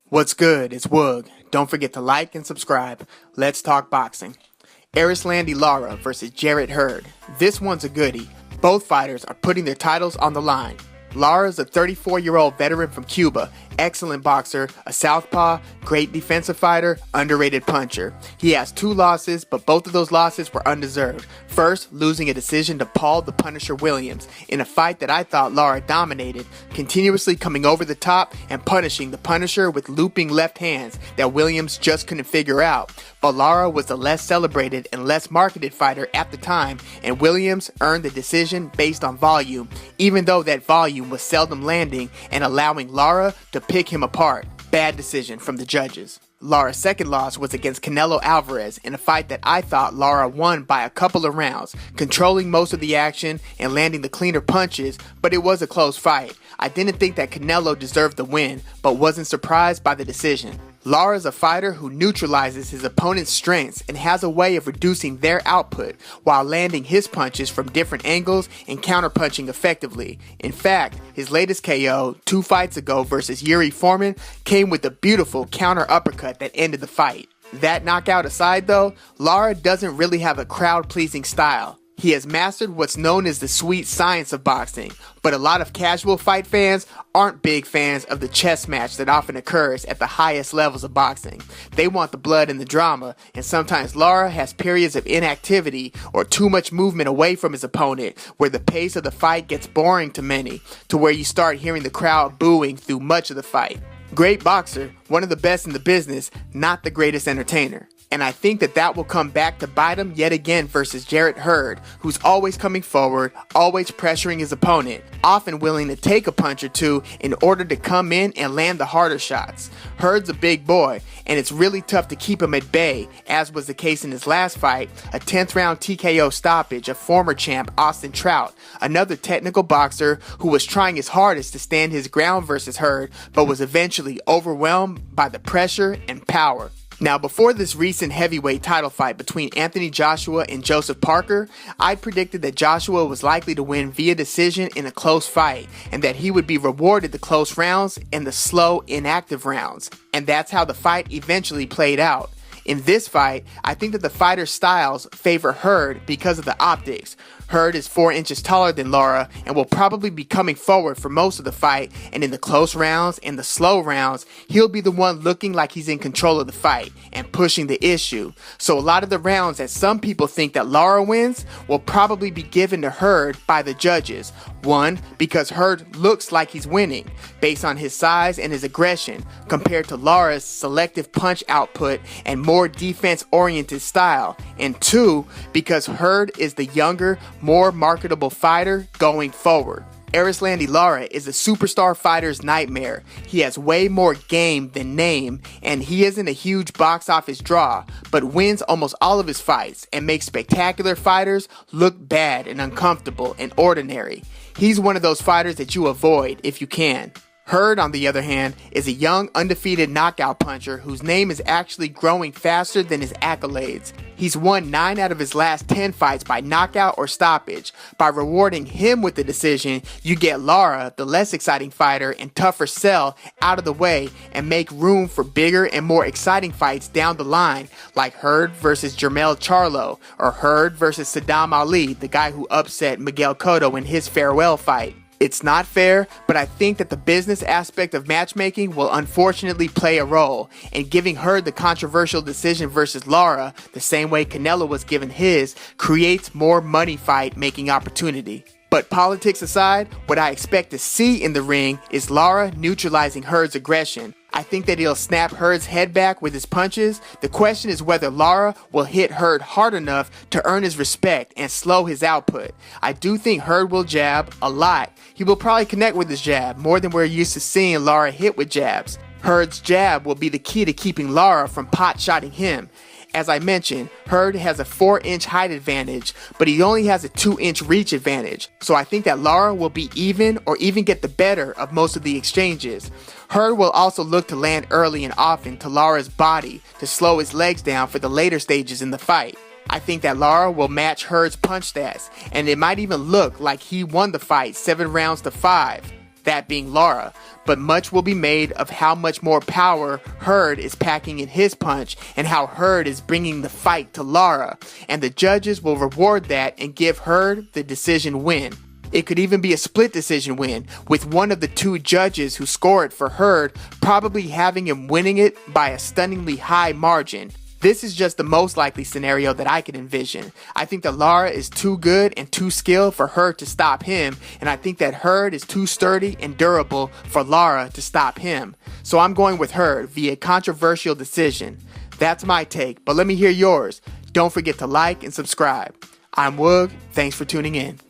What's good? It's Woog. Don't forget to like and subscribe. Let's talk boxing. Erislandy Lara versus Jarrett Hurd. This one's a goodie. Both fighters are putting their titles on the line. Lara is a 34-year-old veteran from Cuba, excellent boxer, a southpaw, great defensive fighter, underrated puncher. He has 2 losses, but both of those losses were undeserved. First, losing a decision to Paul the Punisher Williams in a fight that I thought Lara dominated, continuously coming over the top and punishing the Punisher with looping left hands that Williams just couldn't figure out. But Lara was the less celebrated and less marketed fighter at the time, and Williams earned the decision based on volume, even though that volume was seldom landing and allowing Lara to pick him apart. Bad decision from the judges. Lara's second loss was against Canelo Alvarez in a fight that I thought Lara won by a couple of rounds, controlling most of the action and landing the cleaner punches, but it was a close fight. I didn't think that Canelo deserved the win, but wasn't surprised by the decision. Lara is a fighter who neutralizes his opponent's strengths and has a way of reducing their output while landing his punches from different angles and counterpunching effectively. In fact, his latest KO 2 fights ago versus Yuri Foreman came with a beautiful counter uppercut that ended the fight. That knockout aside though, Lara doesn't really have a crowd-pleasing style. He has mastered what's known as the sweet science of boxing, but a lot of casual fight fans aren't big fans of the chess match that often occurs at the highest levels of boxing. They want the blood and the drama, and sometimes Lara has periods of inactivity or too much movement away from his opponent where the pace of the fight gets boring to many, to where you start hearing the crowd booing through much of the fight. Great boxer, one of the best in the business, not the greatest entertainer. And I think that will come back to bite him yet again versus Jarrett Hurd, who's always coming forward, always pressuring his opponent, often willing to take a punch or two in order to come in and land the harder shots. Hurd's a big boy, and it's really tough to keep him at bay, as was the case in his last fight, a 10th round TKO stoppage of former champ Austin Trout, another technical boxer who was trying his hardest to stand his ground versus Hurd, but was eventually overwhelmed by the pressure and power. Now, before this recent heavyweight title fight between Anthony Joshua and Joseph Parker, I predicted that Joshua was likely to win via decision in a close fight, and that he would be rewarded the close rounds and the slow, inactive rounds. And that's how the fight eventually played out. In this fight, I think that the fighters' styles favor Hurd because of the optics. Hurd is 4 inches taller than Lara and will probably be coming forward for most of the fight, and in the close rounds and the slow rounds, he'll be the one looking like he's in control of the fight and pushing the issue. So a lot of the rounds that some people think that Lara wins will probably be given to Hurd by the judges. 1, because Hurd looks like he's winning, based on his size and his aggression, compared to Lara's selective punch output and more defense-oriented style. And 2, because Hurd is the younger, more marketable fighter going forward. Erislandy Lara is a superstar fighter's nightmare. He has way more game than name, and he isn't a huge box office draw, but wins almost all of his fights and makes spectacular fighters look bad and uncomfortable and ordinary. He's one of those fighters that you avoid if you can. Hurd, on the other hand, is a young, undefeated knockout puncher whose name is actually growing faster than his accolades. He's won 9 out of his last 10 fights by knockout or stoppage. By rewarding him with the decision, you get Lara, the less exciting fighter and tougher sell, out of the way and make room for bigger and more exciting fights down the line, like Hurd versus Jermell Charlo, or Hurd versus Saddam Ali, the guy who upset Miguel Cotto in his farewell fight. It's not fair, but I think that the business aspect of matchmaking will unfortunately play a role, and giving Hurd the controversial decision versus Lara, the same way Canelo was given his, creates more money fight making opportunity. But politics aside, what I expect to see in the ring is Lara neutralizing Hurd's aggression. I think that he'll snap Hurd's head back with his punches. The question is whether Lara will hit Hurd hard enough to earn his respect and slow his output. I do think Hurd will jab a lot. He will probably connect with his jab more than we're used to seeing Lara hit with jabs. Hurd's jab will be the key to keeping Lara from pot-shotting him. As I mentioned, Hurd has a 4-inch height advantage, but he only has a 2-inch reach advantage. So I think that Lara will be even or even get the better of most of the exchanges. Hurd will also look to land early and often to Lara's body to slow his legs down for the later stages in the fight. I think that Lara will match Hurd's punch stats, and it might even look like he won the fight 7 rounds to 5. That being Lara. but much will be made of how much more power Hurd is packing in his punch and how Hurd is bringing the fight to Lara, and the judges will reward that and give Hurd the decision win. It could even be a split decision win, with one of the two judges who score it for Hurd probably having him winning it by a stunningly high margin. This is just the most likely scenario that I can envision. I think that Lara is too good and too skilled for Hurd to stop him, and I think that Hurd is too sturdy and durable for Lara to stop him. So I'm going with Hurd via controversial decision. That's my take, but let me hear yours. Don't forget to like and subscribe. I'm Woog. Thanks for tuning in.